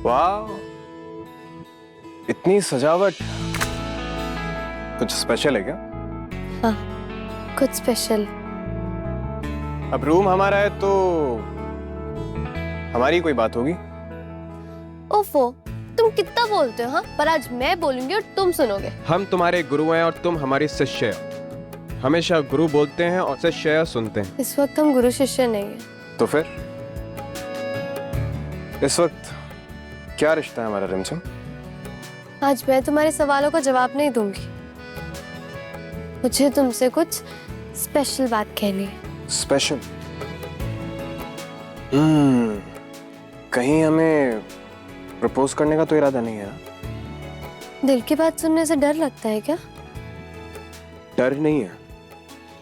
वाह, इतनी सजावट। कुछ स्पेशल है क्या? हाँ, कुछ स्पेशल। अब रूम हमारा है तो हमारी कोई बात होगी। ओफो, तुम कितना बोलते हो? हाँ, पर आज मैं बोलूंगी और तुम सुनोगे। हम तुम्हारे गुरु हैं और तुम हमारी शिष्य। हमेशा गुरु बोलते हैं और शिष्य सुनते हैं। इस वक्त हम गुरु शिष्य नहीं है। तो फिर इस वक्त क्या रिश्ता है हमारा रिमझिम? आज मैं तुम्हारे सवालों का जवाब नहीं दूंगी। मुझे तुमसे कुछ स्पेशल बात कहनी है। स्पेशल? कहीं हमें प्रपोज करने का तो इरादा नहीं है ना? दिल की बात सुनने से डर लगता है क्या? डर नहीं है,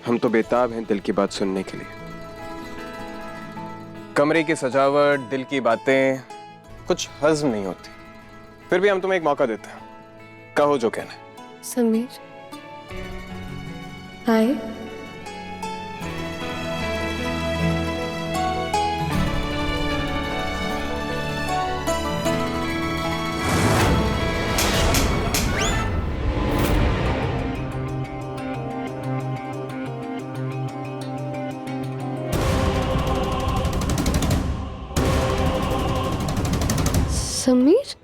हम तो बेताब हैं दिल की बात सुनने के लिए। कमरे की सजावट, दिल की बातें कुछ हजम नहीं होती, फिर भी हम तुम्हें एक मौका देते हैं। कहो जो कहना है। समीर, हाय। समीर,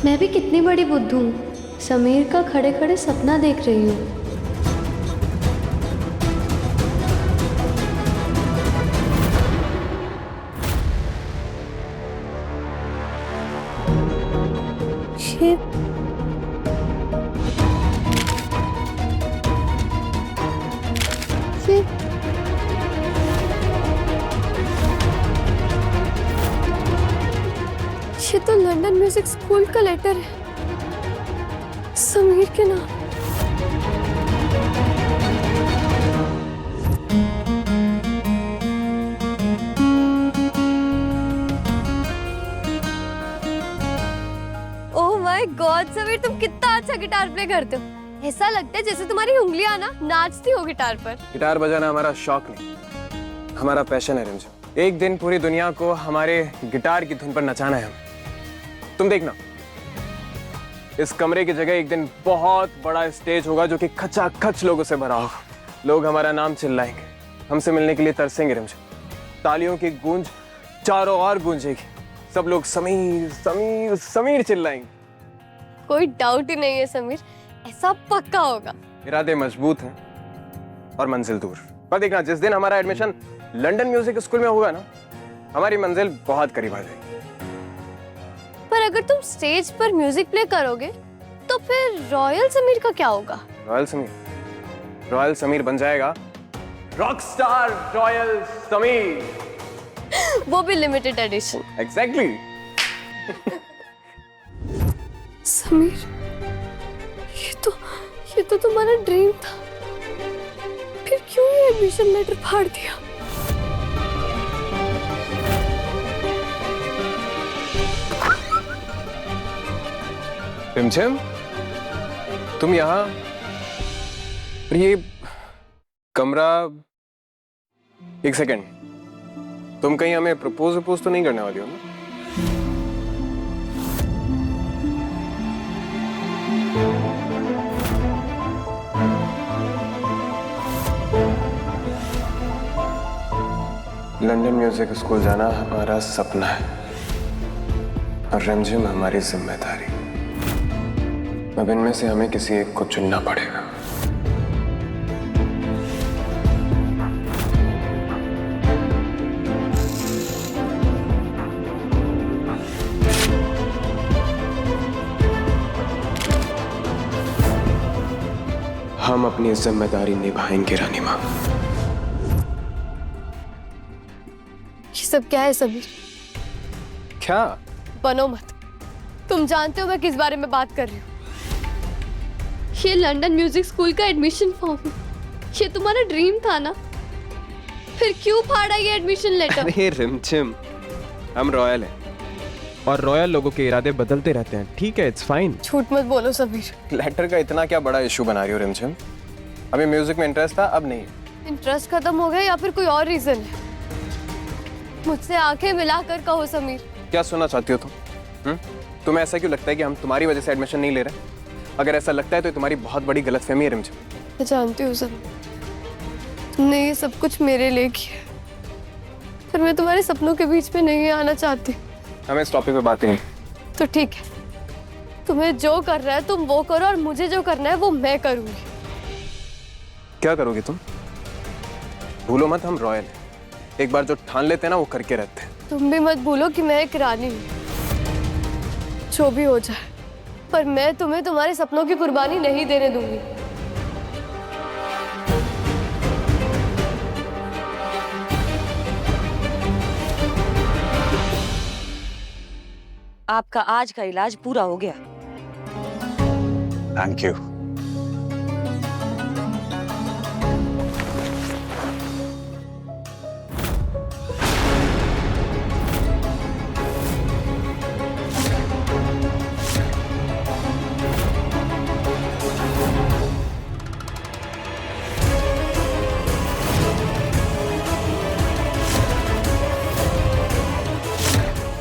मैं भी कितनी बड़ी बुद्धू हूँ, समीर का खड़े खड़े सपना देख रही हूँ। ये ये तो लंदन म्यूजिक स्कूल का लेटर है, समीर के नाम। ओह माय गॉड समीर, तुम कितना अच्छा गिटार प्ले करते हो। ऐसा लगता है जैसे तुम्हारी उंगलियां ना नाचती हो गिटार पर। गिटार बजाना हमारा शौक नहीं, हमारा पैशन है रिमझिम। एक दिन पूरी दुनिया को हमारे गिटार की धुन पर नचाना है। तुम देखना, इस कमरे की जगह एक दिन बहुत बड़ा स्टेज होगा जो कि खचाखच लोगों से भरा होगा। लोग हमारा नाम चिल्लाएंगे, हमसे मिलने के लिए तरसेंगे रिमझिम। तालियों की गूंज चारों ओर गूंजेगी, सब लोग समीर समीर समीर चिल्लाएंगे। कोई डाउट ही नहीं है समीर, ऐसा पक्का होगा। इरादे मजबूत हैं और मंजिल दूर। पर देखना, जिस दिन हमारा एडमिशन लंदन म्यूजिक स्कूल में होगा ना, हमारी मंजिल बहुत करीब आ जाएगी। पर अगर तुम स्टेज पर म्यूजिक प्ले करोगे तो फिर रॉयल समीर का क्या होगा? रॉयल समीर बन जाएगा रॉक स्टार रॉयल समीर। वो भी लिमिटेड एडिशन। एग्जैक्टली। समीर, ये तो तुम्हारा ड्रीम था, फिर क्यों ये एडमिशन लेटर फाड़ दिया? रिमझिम, तुम यहाँ? ये कमरा, एक सेकेंड, तुम कहीं हमें प्रपोज तो नहीं करने वाली हो ना? लंदन म्यूजिक स्कूल जाना हमारा सपना है और रिमझिम हमारी जिम्मेदारी। अब इनमें से हमें किसी एक को चुनना पड़ेगा। हम अपनी जिम्मेदारी निभाएंगे रानी माँ। ये सब क्या है समीर? क्या? बनो मत, तुम जानते हो मैं किस बारे में बात कर रही हूँ। ये लंदन म्यूजिक स्कूल का एडमिशन फॉर्म, ये तुम्हारा ड्रीम था ना, फिर क्यों फाड़ा ये एडमिशन लेटर? अरे रिमझिम, हम रॉयल हैं और रॉयल लोगों के इरादे बदलते रहते हैं। ठीक है, इट्स फाइन। झूठ मत बोलो समीर। लेटर का इतना क्या बड़ा इशू बना रही हो रिमझिम? हमें म्यूजिक में इंटरेस्ट था, अब नहीं। इंटरेस्ट खत्म हो गया या फिर कोई और रीजन है? मुझसे आंखें मिलाकर कहो समीर। क्या सुनना चाहती हो तुम? तुम्हें ऐसा क्यों लगता है कि हम तुम्हारी वजह से एडमिशन नहीं ले रहे? अगर ऐसा लगता है तो तुम्हारी बहुत बड़ी गलतफहमी है रिमझिम। मैं जानती हूँ समीर, तुमने ये सब कुछ मेरे लिए किया, पर मैं तुम्हारे सपनों के बीच में नहीं आना चाहती। हमें इस टॉपिक पे बात नहीं। तो ठीक है, तुम्हें जो करना है तुम वो करो और मुझे जो करना है वो मैं करूंगी। क्या करोगी तुम? भूलो मत हम रॉयल हैं। एक बार जो ठान लेते हैं ना वो करके रहते हैं। तुम भी मत भूलो कि मैं एक रानी हूँ। जो भी हो जाए, पर मैं तुम्हें तुम्हारे सपनों की कुर्बानी नहीं देने दूंगी। आपका आज का इलाज पूरा हो गया। Thank you.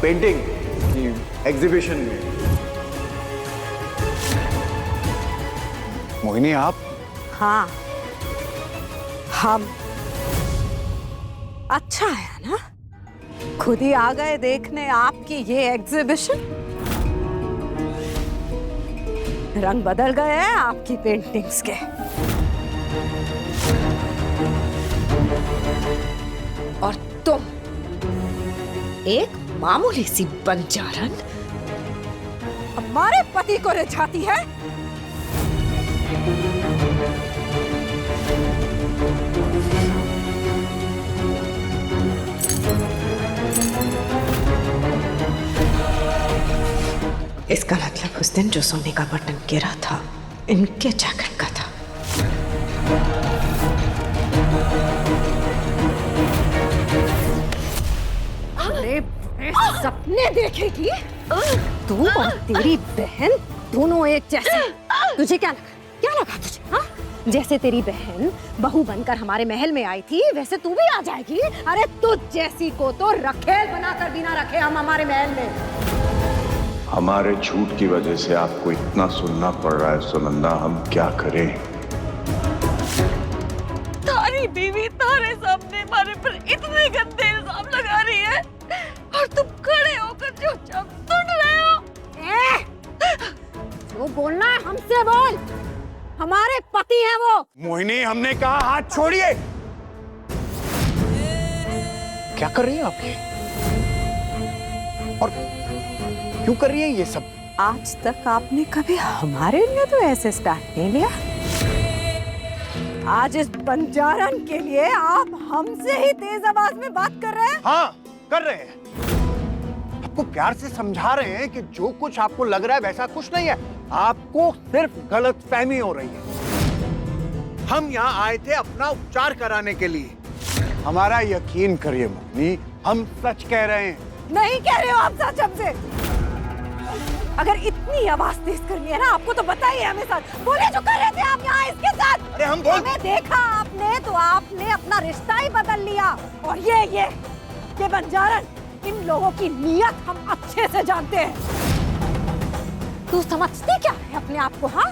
पेंटिंग की एग्जीबिशन में मोहिनी आप? हाँ, हम अच्छा है ना, खुद ही आ गए देखने आपकी ये एग्जीबिशन। रंग बदल गए हैं आपकी पेंटिंग्स के। और तुम एक मामूली सी बंजारन हमारे पति को रिझाती है। इसका मतलब उस दिन जो सोने का बटन गिरा था इनके जैकेट का था। सपने देखेगी तू और तेरी बहन दोनों एक जैसे। तुझे क्या लगा तुझे? हाँ, जैसे तेरी बहन बहू बनकर हमारे महल में आई थी वैसे तू भी आ जाएगी। अरे तुझ जैसी को तो रखेल बनाकर भी ना रखे हम हमारे महल में। हमारे झूठ की वजह से आपको इतना सुनना पड़ रहा है सुनंदा, हम क्या करें? तारी बीवी तारे सामने हमारे पर इतने गंदे इल्जाम लगा रही है और तुम खड़े होकर जो सुन रहे हो। जो बोलना है हमसे बोल, हमारे पति हैं वो। मोहिनी, हमने कहा हाथ छोड़िए। क्या कर रही हैं आप ये? और क्यों कर रही हैं ये सब? आज तक आपने कभी हमारे लिए तो ऐसे स्टार्ट नहीं लिया। आज इस बंजारन के लिए आप हमसे ही तेज आवाज में बात कर रहे हैं। हाँ, कर रहे हैं। आपको प्यार से समझा रहे हैं कि जो कुछ आपको लग रहा है वैसा कुछ नहीं है। आपको सिर्फ गलतफहमी हो रही है। हम यहाँ आए थे अपना उपचार कराने के लिए। हमारा यकीन करिए मोहिनी, हम सच कह रहे हैं। नहीं कह रहे हो आप सच हमसे। अगर इतनी आवाज तेज करनी है ना आपको तो बताइए हमें साथ। बोले जो कर रहे थे आप यहाँ इसके साथ। अरे हम बोल। हमें देखा आपने तो आपने अपना रिश्ता ही बदल लिया। और ये बंजारन, इन लोगों की नीयत हम अच्छे से जानते हैं। तू समझती क्या है अपने आप को? हाँ,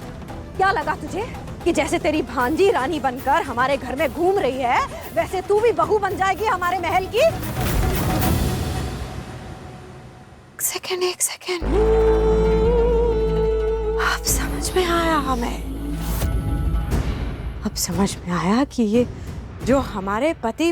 क्या लगा तुझे कि जैसे तेरी भांजी रानी बनकर हमारे घर में घूम रही है वैसे तू भी बहू बन जाएगी हमारे महल की? एक सेकेंड, अब समझ में आया हमें। अब समझ में आया कि ये जो हमारे पति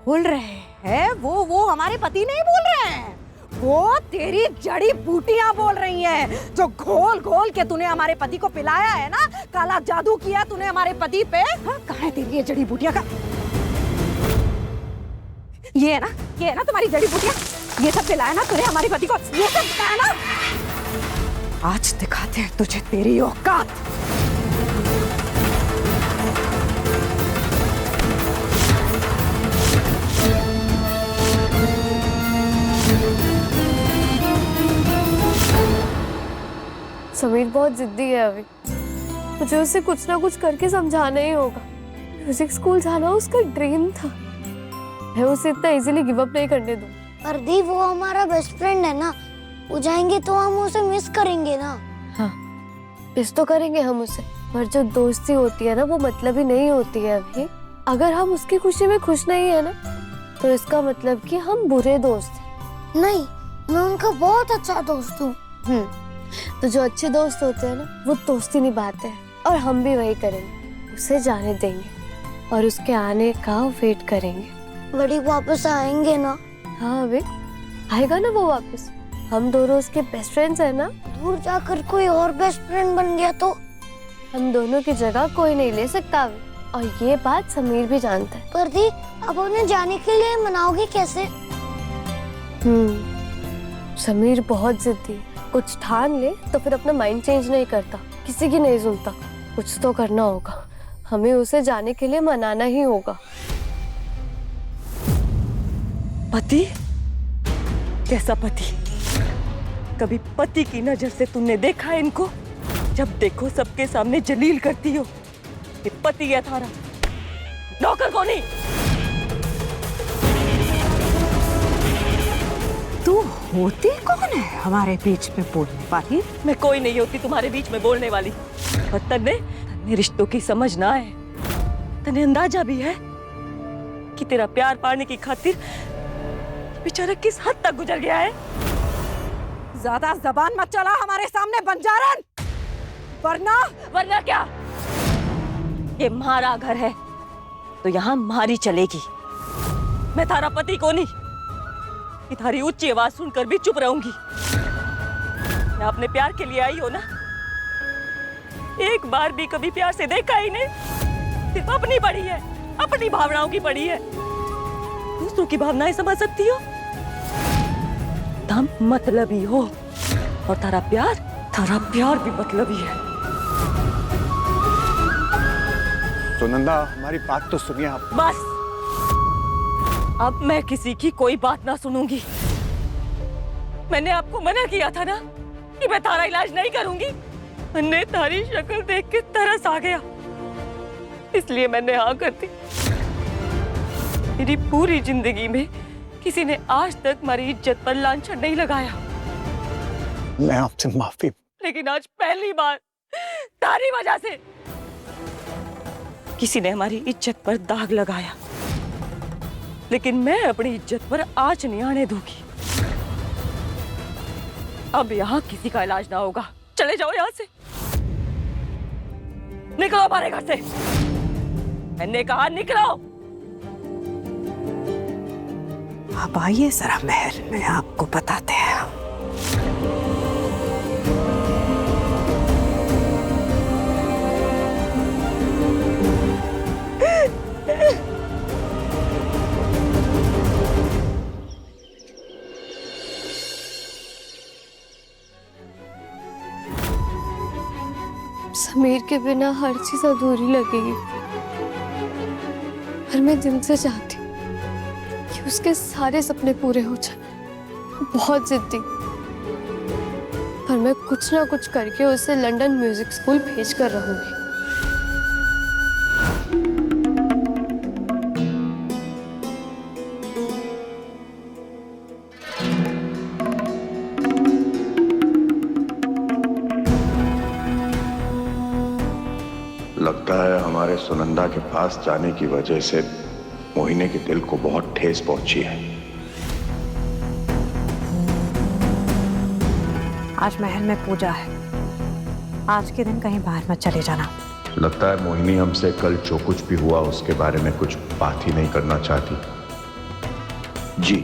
बोल रहे हैं वो हमारे पति नहीं बोल रहे हैं, वो तेरी जड़ी बूटियां बोल रही हैं जो घोल घोल के तूने हमारे पति को पिलाया है ना। काला जादू किया तूने हमारे पति पे। हाँ, कहाँ है तेरी ये जड़ी बूटियां का? ये है ना तुम्हारी जड़ी बूटियां। ये सब पिलाया ना तूने हमारे पति को, ये सब पिलाया ना। आज दिखाते हैं तुझे तेरी औकात। समीर बहुत जिद्दी है अभी, मुझे उसे कुछ ना कुछ करके समझाना ही होगा। म्यूजिक स्कूल जाना उसका ड्रीम था, मैं उसे इतना इजीली गिव अप नहीं करने दूँ। पर दी वो हमारा बेस्ट फ्रेंड है ना, वो जाएंगे तो हम उसे मिस करेंगे ना। हाँ, मिस तो करेंगे हम उसे, पर जो दोस्ती होती है ना वो मतलब ही नहीं होती है अभी। अगर हम उसकी खुशी में खुश नहीं है ना तो इसका मतलब कि हम बुरे दोस्त हैं। नहीं, मैं उनका बहुत अच्छा दोस्त हूँ। तो जो अच्छे दोस्त होते हैं ना वो दोस्ती निभाते हैं, और हम भी वही करेंगे, उसे जाने देंगे और उसके आने का वेट करेंगे। बड़ी वापस आएंगे ना? हाँ अबे, आएगा ना वो वापस। हम दोनों उसके बेस्ट फ्रेंड्स हैं ना। दूर जाकर कोई और बेस्ट फ्रेंड बन गया तो? हम दोनों की जगह कोई नहीं ले सकता अबे, और ये बात समीर भी जानता है। पर दी, अब उन्हें जाने के लिए मनाओगे कैसे? समीर बहुत जिद्दी है, कुछ ठान ले तो फिर अपना माइंड चेंज नहीं करता, किसी की नहीं सुनता। कुछ तो करना होगा, हमें उसे जाने के लिए मनाना ही होगा। पति? कैसा पति? कभी पति की नजर से तुमने देखा है इनको? जब देखो सबके सामने जलील करती हो। ये पति है थारा, नौकर को नहीं। तू होती कौन है हमारे बीच में बोलने वाली? मैं कोई नहीं होती तुम्हारे बीच में बोलने वाली। और तन्ने रिश्तों की समझ ना है, तन्ने अंदाजा भी है कि तेरा प्यार पाने की खातिर बेचारा किस हद तक गुजर गया है। ज्यादा जबान मत चला हमारे सामने बंजारन, वरना क्या? ये हमारा घर है तो यहाँ हमारी चलेगी। मैं थारा पति को नहीं कि थारी ऊंची आवाज सुनकर भी चुप रहूंगी। मैं अपने प्यार के लिए आई हो ना, एक बार भी कभी प्यार से देखा ही नहीं। सिर्फ अपनी पड़ी है, अपनी भावनाओं की पड़ी है। दूसरों की भावनाएं समझ सकती हो? तुम मतलबी हो, और तारा प्यार भी मतलबी है। सुनंदा, हमारी बात तो सुनिए आप। बस, अब मैं किसी की कोई बात ना सुनूंगी। मैंने आपको मना किया था ना कि मैं तारा इलाज नहीं करूंगी। मैंने तारी शक्ल देख के तरस आ गया, इसलिए मैंने हाँ कर दी। मेरी पूरी जिंदगी में किसी ने आज तक हमारी इज्जत पर लांछन नहीं लगाया, मैं आपसे माफी। लेकिन आज पहली बार तारी वजह से किसी ने हमारी इज्जत पर दाग लगाया। लेकिन मैं अपनी इज्जत पर आंच नहीं आने दूंगी। अब यहाँ किसी का इलाज ना होगा। चले जाओ यहाँ से, निकलो हमारे घर से। मैंने कहा निकलो। अब आइए जरा महल में, आपको बताते हैं। समीर के बिना हर चीज अधूरी लगेगी, पर मैं दिल से चाहती हूँ कि उसके सारे सपने पूरे हो जाए। बहुत जिद्दी, पर मैं कुछ ना कुछ करके उसे लंदन म्यूजिक स्कूल भेज कर रहूंगी। लगता है हमारे सुनंदा के पास जाने की वजह से मोहिनी के दिल को बहुत ठेस पहुंची है। आज महल में पूजा है, आज के दिन कहीं बाहर मत चले जाना। लगता है मोहिनी हमसे कल जो कुछ भी हुआ उसके बारे में कुछ बात ही नहीं करना चाहती। जी,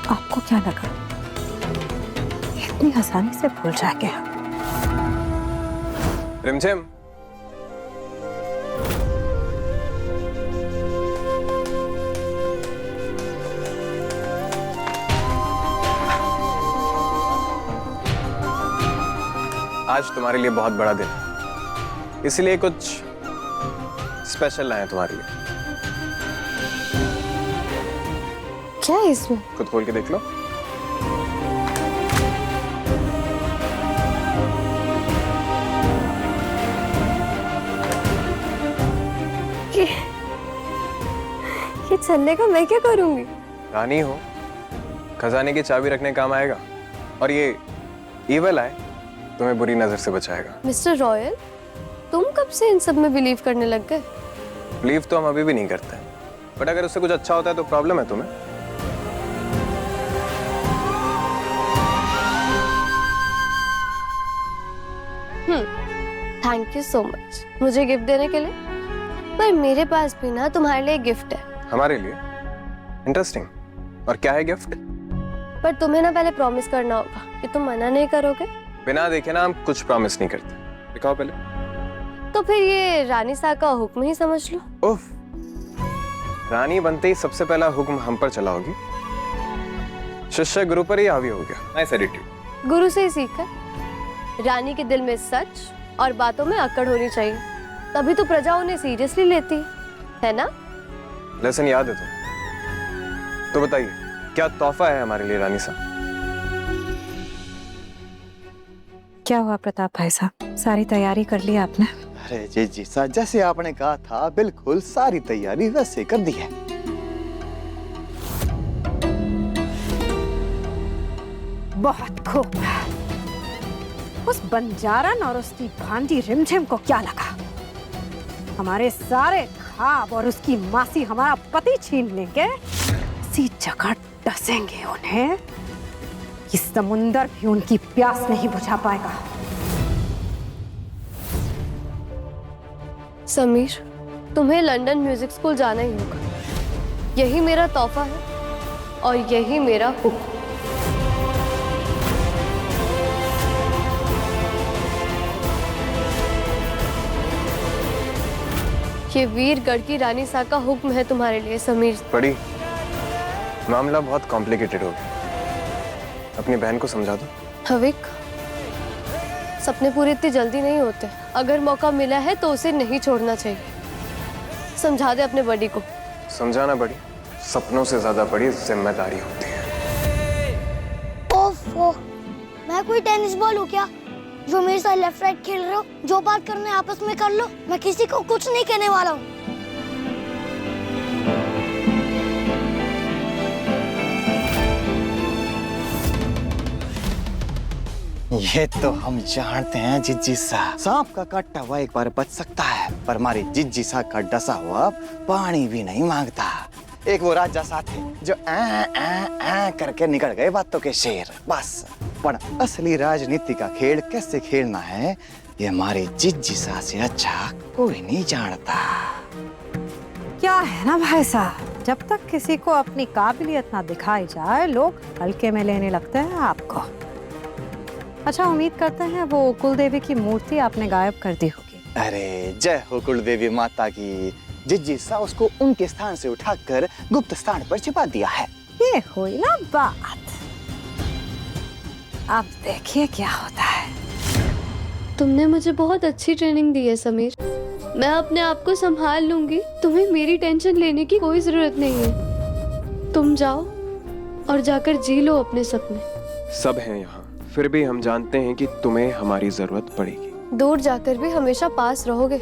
आपको क्या लगा इतनी आसानी से भूल जाएंगे? रिमझिम, आज तुम्हारे लिए बहुत बड़ा दिन है, इसलिए कुछ स्पेशल लाए हैं तुम्हारे लिए। क्या है इसमें? खुद खोल के देख लो। ये छल्ले का मैं क्या करूंगी? रानी हो, खजाने की चाबी रखने काम आएगा, और ये ईवल आए तुम्हें बुरी नजर से बचाएगा। मिस्टर रॉयल, तुम कब से इन सब में बिलीव करने लग गए? बिलीव तो हम अभी भी नहीं करते, बट अगर उससे कुछ अच्छा होता है तो प्रॉब्लम है तुम्हें? थैंक यू सो मच मुझे गिफ्ट देने के लिए, पर मेरे पास भी ना तुम्हारे लिए गिफ्ट है। हमारे लिए? इंटरेस्टिंग। और क्या है गिफ्ट? पर तुम्हें ना पहले प्रॉमिस करना होगा कि तुम मना नहीं करोगे। बिना देखे ना हम कुछ प्रॉमिस नहीं करते। दिखाओ पहले। तो फिर ये रानी साहब का हुक्म ही समझ लो। उफ, रानी बनते ही सबसे पहला हुक्म हम पर चला होगी, शिष्य गुरु पर ही हावी हो गया। Nice attitude. गुरु से ही सीखा। रानी के दिल में सच और बातों में अकड़ होनी चाहिए, तभी तो प्रजा उन्हें सीरियसली लेती है ना? लेसन याद है तो बताइए क्या तोहफा है हमारे लिए रानी साहब? क्या हुआ प्रताप भाई साहब, सारी तैयारी कर ली आपने? अरे जी सा, जैसे आपने कहा था बिल्कुल सारी तैयारी वैसे कर दी है। बहुत खूब। उस बंजारन और उसकी भांजी रिमझिम को क्या लगा हमारे सारे ख्वाब और उसकी मासी हमारा पति छीन लेंगे? इसी जगह डसेंगे उन्हें कि समुंदर भी उनकी प्यास नहीं बुझा पाएगा। समीर, तुम्हें लंदन म्यूजिक स्कूल जाना ही होगा। यही मेरा तोहफा है और यही मेरा हुक्म। ये वीरगढ़ की रानी सा का हुक्म है तुम्हारे लिए समीर। बड़ी मामला बहुत कॉम्प्लिकेटेड हो गया, अपनी बहन को समझा दो। हविक, सपने पूरे इतनी जल्दी नहीं होते। अगर मौका मिला है तो उसे नहीं छोड़ना चाहिए। समझा दे अपने बड़ी को। समझाना बड़ी सपनों से ज्यादा बड़ी जिम्मेदारी होती है। ओफो, मैं कोई टेनिस बॉल हूँ क्या जो मेरे साथ लेफ्ट राइट खेल रहे हो? जो बात करने आपस में कर लो, मैं किसी को कुछ नहीं कहने वाला हूँ। ये तो हम जानते हैं जिज्जी सा, सांप का काटा हुआ एक बार बच सकता है, पर हमारी जिज्जी सा का डसा हुआ पानी भी नहीं मांगता। एक वो राजा सा थे जो आ करके निकल गए बातों के शेर, बस। पर असली राजनीति का खेल कैसे खेलना है ये हमारे जिज्जी सा से अच्छा कोई नहीं जानता। क्या है ना भाई साहब, जब तक किसी को अपनी काबिलियत ना दिखाई जाए लोग हल्के में लेने लगते हैं आपको। अच्छा, उम्मीद करते हैं वो कुलदेवी की मूर्ति आपने गायब कर दी होगी। अरे जय हो कुलदेवी माता की। जिज्जी सा उसको उनके स्थान से उठाकर गुप्त स्थान पर छिपा दिया है। ये हुई ना बात। अब देखिए क्या होता है। तुमने मुझे बहुत अच्छी ट्रेनिंग दी है समीर। मैं अपने आप को संभाल लूंगी, तुम्हें मेरी टेंशन लेने की कोई जरूरत नहीं है। तुम जाओ और जाकर जी लो अपने सपने। सब हैं यहाँ, फिर भी हम जानते हैं कि तुम्हें हमारी जरूरत पड़ेगी। दूर जाकर भी हमेशा पास रहोगे।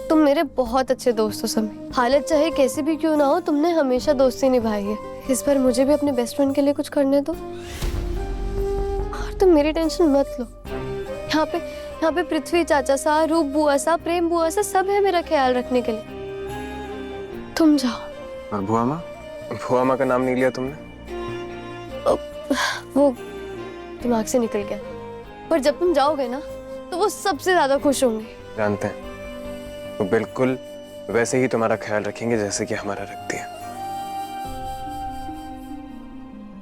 तुम मेरे बहुत अच्छे दोस्त हो समीर। हालत चाहे कैसी भी क्यों ना हो, तुमने हमेशा दोस्ती निभाई है। इस बार मुझे भी अपने बेस्ट फ्रेंड के लिए कुछ करने दो और तुम मेरी टेंशन मत लो। यहाँ पे पृथ्वी चाचा सा, रूप बुआ सा, प्रेम बुआ सा सब है मेरा ख्याल रखने के लिए। तुम जाओ। और भुआ माँ? भुआ माँ का नाम नहीं लिया तुमने? वो दिमाग से निकल गया, पर जब तुम जाओगे ना तो वो सबसे ज्यादा खुश होंगे। जानते हैं, वो बिल्कुल वैसे ही तुम्हारा ख्याल रखेंगे जैसे कि हमारा रखती है।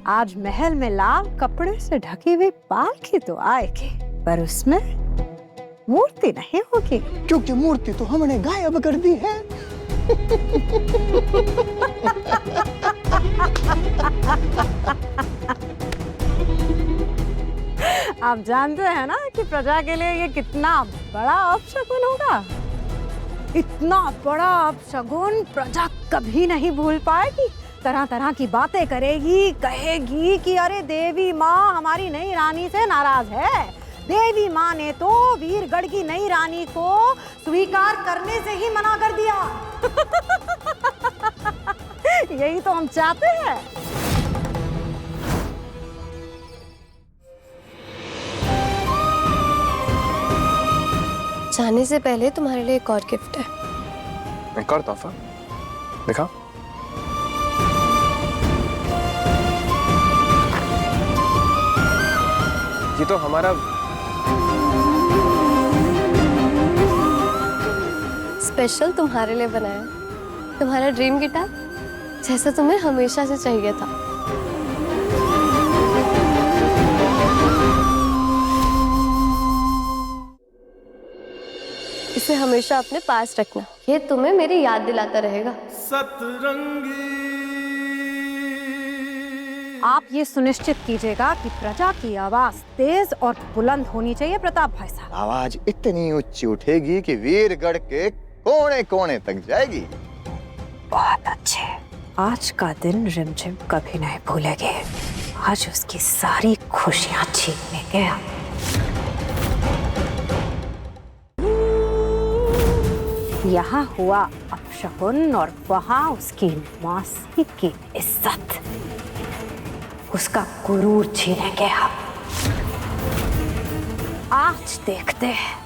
आज महल में लाल कपड़े से ढकी हुई पालकी तो आएगी, पर उसमें मूर्ति नहीं होगी, क्योंकि मूर्ति तो हमने गायब कर दी है। आप जानते हैं ना कि प्रजा के लिए ये कितना बड़ा अपशगुन होगा। इतना बड़ा अपशगुन प्रजा कभी नहीं भूल पाएगी। तरह तरह की बातें करेगी, कहेगी कि अरे देवी माँ हमारी नई रानी से नाराज है। देवी माँ ने तो वीरगढ़ की नई रानी को स्वीकार करने से ही मना कर दिया। यही तो हम चाहते हैं। जाने से पहले तुम्हारे लिए एक और गिफ्ट है। एक और तोहफा दिखा। ये तो हमारा स्पेशल तुम्हारे लिए बनाया है। तुम्हारा ड्रीम गिटार, जैसा तुम्हें हमेशा से चाहिए था। इसे हमेशा अपने पास रखना, ये तुम्हें मेरी याद दिलाता रहेगा। आप ये सुनिश्चित कीजिएगा कि प्रजा की आवाज तेज और बुलंद होनी चाहिए प्रताप भाई साहब। आवाज इतनी ऊंची उठेगी कि वीरगढ़ के कोने कोने तक जाएगी। बहुत अच्छे। आज का दिन रिमझिम कभी नहीं भूलेंगे। आज उसकी सारी खुशियां छीनने गया। यहाँ हुआ अपशकुन और वहाँ उसकी मौसी की इज्जत, उसका गुरूर छीनेंगे हम। आज देखते हैं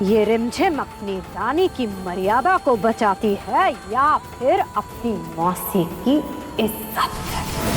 ये रिमझिम अपनी रानी की मर्यादा को बचाती है या फिर अपनी मौसी की इज्जत।